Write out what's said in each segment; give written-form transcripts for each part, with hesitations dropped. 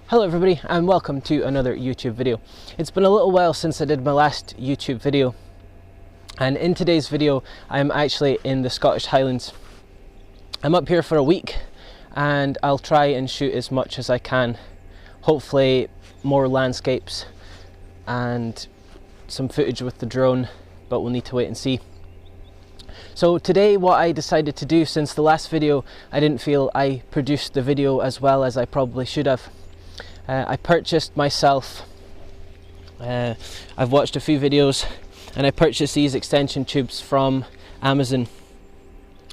Hello everybody and welcome to another YouTube video. It's been a little while since I did my last YouTube video, and in today's video I'm actually in the Scottish Highlands. I'm up here for a week and I'll try and shoot as much as I can. Hopefully more landscapes and some footage with the drone, but we'll need to wait and see. So today what I decided to do, since the last video I didn't feel I produced the video as well as I probably should have, I purchased myself, I've watched a few videos and I purchased these extension tubes from Amazon.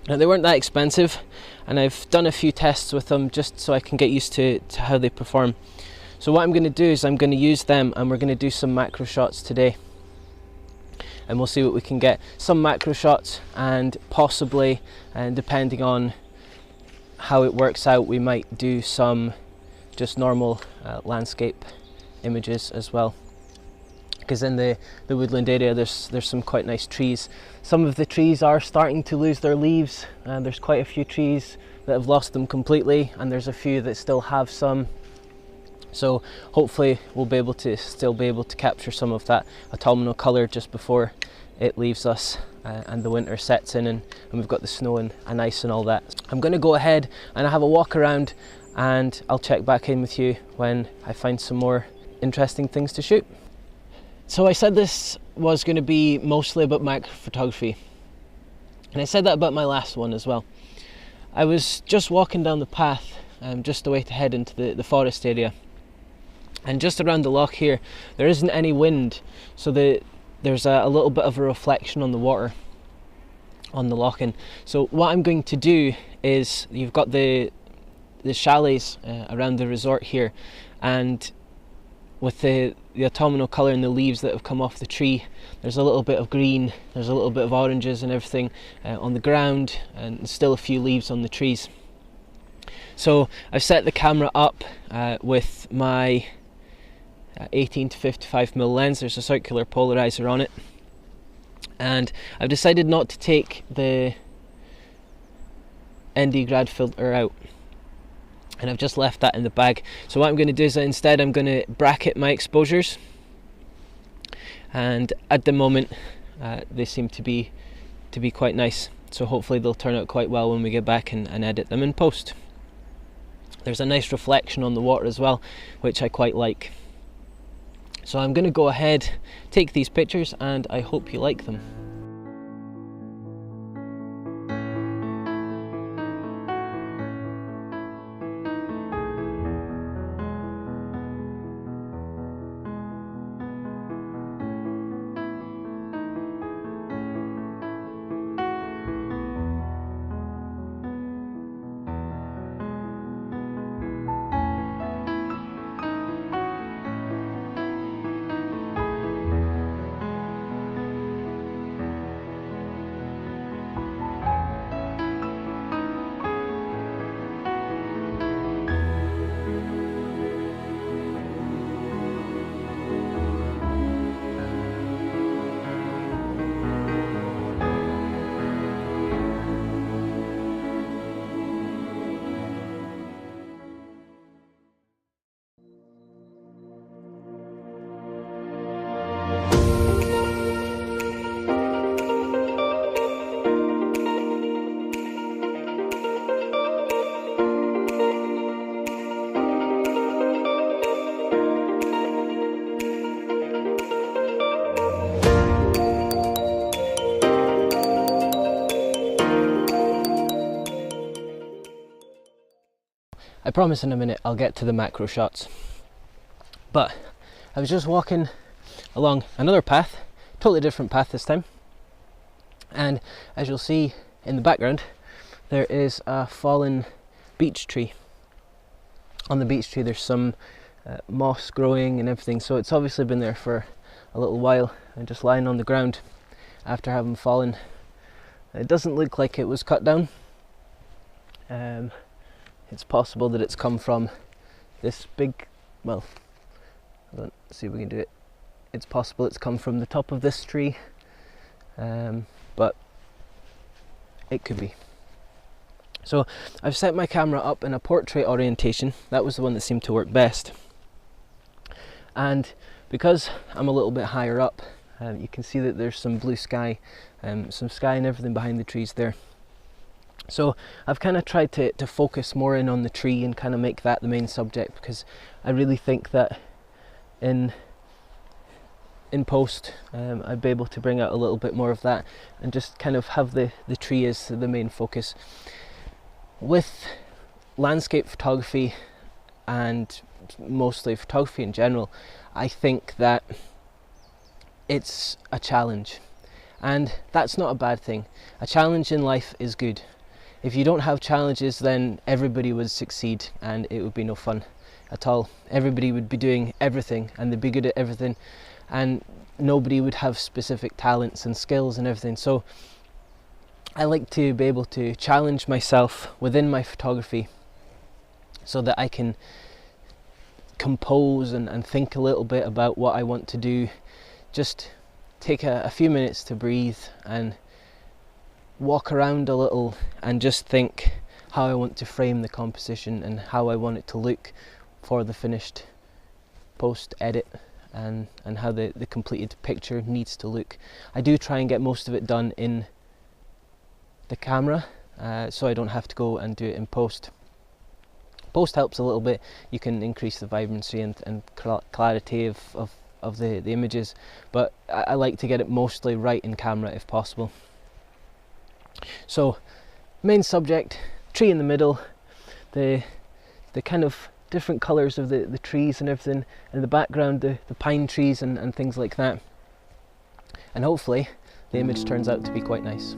Now they weren't that expensive and I've done a few tests with them just so I can get used to how they perform. So what I'm going to do is I'm going to use them and we're going to do some macro shots today. And we'll see what we can get. Some macro shots, and possibly, and depending on how it works out, we might do some just normal landscape images as well, because in the woodland area there's some quite nice trees. Some of the trees are starting to lose their leaves, and there's quite a few trees that have lost them completely, and there's a few that still have some. So hopefully we'll still be able to capture some of that autumnal colour just before it leaves us and the winter sets in and we've got the snow and ice and all that. I'm going to go ahead and have a walk around and I'll check back in with you when I find some more interesting things to shoot. So I said this was going to be mostly about macro photography, and I said that about my last one as well. I was just walking down the path just away to head into the forest area, and just around the loch here there isn't any wind, so there's a little bit of a reflection on the water on the loch. And so what I'm going to do is, you've got the chalets around the resort here, and with the autumnal colour and the leaves that have come off the tree, there's a little bit of green, there's a little bit of oranges and everything on the ground, and still a few leaves on the trees. So I've set the camera up with my 18 to 55mm lens. There's a circular polarizer on it, and I've decided not to take the ND grad filter out, and I've just left that in the bag. So what I'm going to do is instead I'm going to bracket my exposures, and at the moment they seem to be quite nice, so hopefully they'll turn out quite well when we get back and edit them in post. There's a nice reflection on the water as well, which I quite like. So I'm going to go ahead, take these pictures, and I hope you like them. I promise in a minute I'll get to the macro shots, but I was just walking along another path, totally different path this time, and as you'll see in the background there is a fallen beech tree. On the beech tree there's some moss growing and everything, so it's obviously been there for a little while and just lying on the ground after having fallen. It doesn't look like it was cut down. It's possible that it's come from this big, well, let's see if we can do it. It's possible it's come from the top of this tree, but it could be. So I've set my camera up in a portrait orientation. That was the one that seemed to work best. And because I'm a little bit higher up, you can see that there's some blue sky, some sky and everything behind the trees there. So I've kind of tried to focus more in on the tree and kind of make that the main subject, because I really think that in post I'd be able to bring out a little bit more of that and just kind of have the tree as the main focus. With landscape photography, and mostly photography in general, I think that it's a challenge, and that's not a bad thing. A challenge in life is good. If you don't have challenges, then everybody would succeed and it would be no fun at all. Everybody would be doing everything and they'd be good at everything, and nobody would have specific talents and skills and everything. So I like to be able to challenge myself within my photography so that I can compose and think a little bit about what I want to do. Just take a few minutes to breathe and walk around a little and just think how I want to frame the composition and how I want it to look for the finished post edit, and how the completed picture needs to look. I do try and get most of it done in the camera, so I don't have to go and do it in post. Post helps a little bit. You can increase the vibrancy and clarity of the images, but I like to get it mostly right in camera if possible. So main subject, tree in the middle, the kind of different colours of the trees and everything, in the background the pine trees and things like that, and hopefully the image turns out to be quite nice.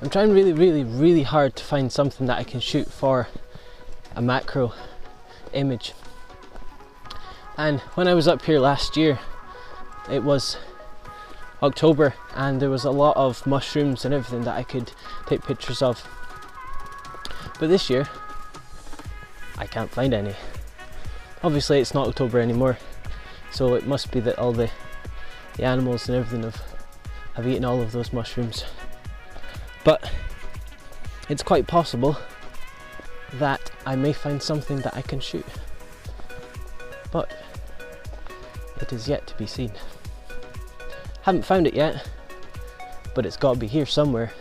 I'm trying really hard to find something that I can shoot for a macro image. And when I was up here last year, it was October and there was a lot of mushrooms and everything that I could take pictures of. But this year, I can't find any. Obviously it's not October anymore, so it must be that all the animals and everything have eaten all of those mushrooms. But it's quite possible that I may find something that I can shoot. But it is yet to be seen. Haven't found it yet, but it's got to be here somewhere.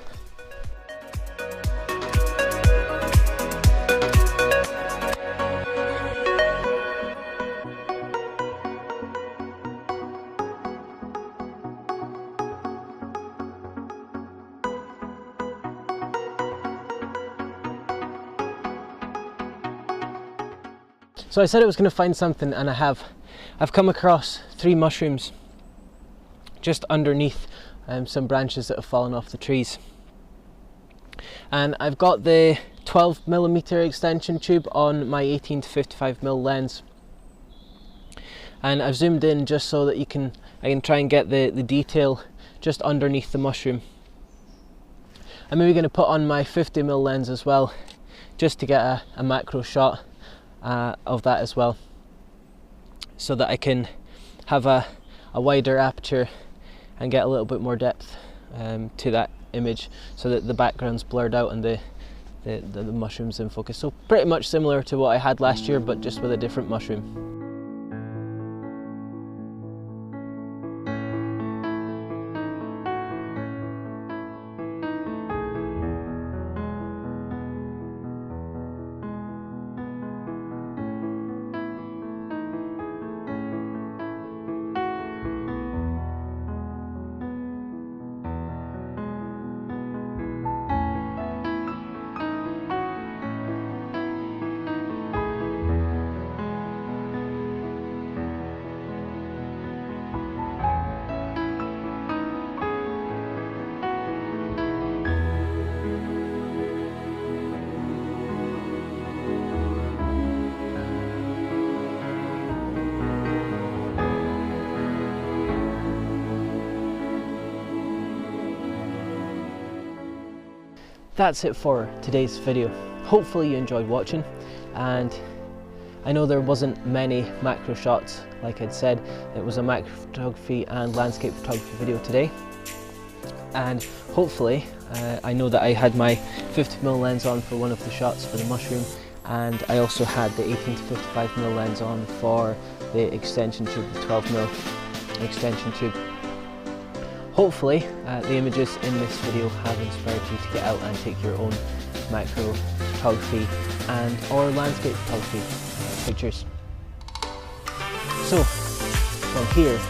So I said I was going to find something, and I have. I've come across 3 mushrooms just underneath some branches that have fallen off the trees. And I've got the 12mm extension tube on my 18 to 55mm lens. And I've zoomed in just so that I can try and get the detail just underneath the mushroom. I'm maybe going to put on my 50mm lens as well, just to get a macro shot of that as well, so that I can have a wider aperture and get a little bit more depth to that image, so that the background's blurred out and the mushrooms in focus. So pretty much similar to what I had last year, but just with a different mushroom. That's it for today's video. Hopefully you enjoyed watching, and I know there wasn't many macro shots. Like I'd said, it was a macro photography and landscape photography video today, and hopefully I know that I had my 50mm lens on for one of the shots for the mushroom, and I also had the 18 to 55mm lens on for the extension tube, the 12mm extension tube. Hopefully the images in this video have inspired you to get out and take your own macro photography and or landscape photography pictures. So from here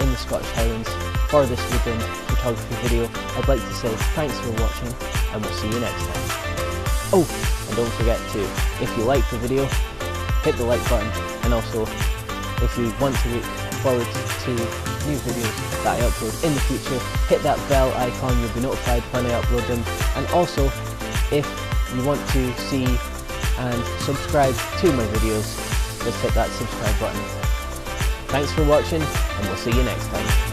in the Scottish Highlands for this woodland photography video, I'd like to say thanks for watching, and we'll see you next time. Oh, and don't forget to, if you like the video, hit the like button, and also if you want to look forward to new videos that I upload in the future, hit that bell icon, you'll be notified when I upload them. And also, if you want to see and subscribe to my videos, just hit that subscribe button. Thanks for watching, and we'll see you next time.